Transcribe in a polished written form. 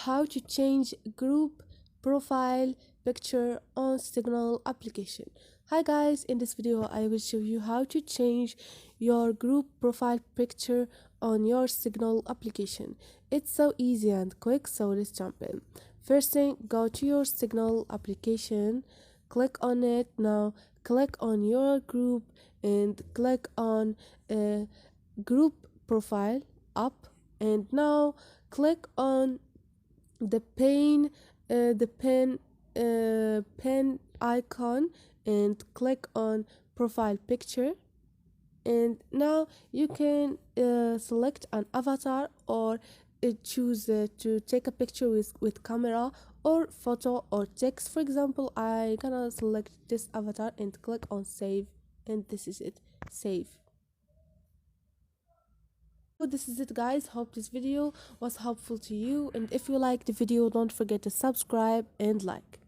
how to change group profile picture on Signal application. Hi guys, in this video I will show you how to change your group profile picture on your Signal application. It's so easy and quick, so let's jump in. First thing, go to your Signal application, click on it. Now click on your group and click on group profile up, and now click on the pen icon and click on profile picture. And now you can select an avatar or choose to take a picture with camera or photo or text. For example, I gonna select this avatar and click on save, and this is it, save. So this is it guys, hope this video was helpful to you, and if you liked the video don't forget to subscribe and like.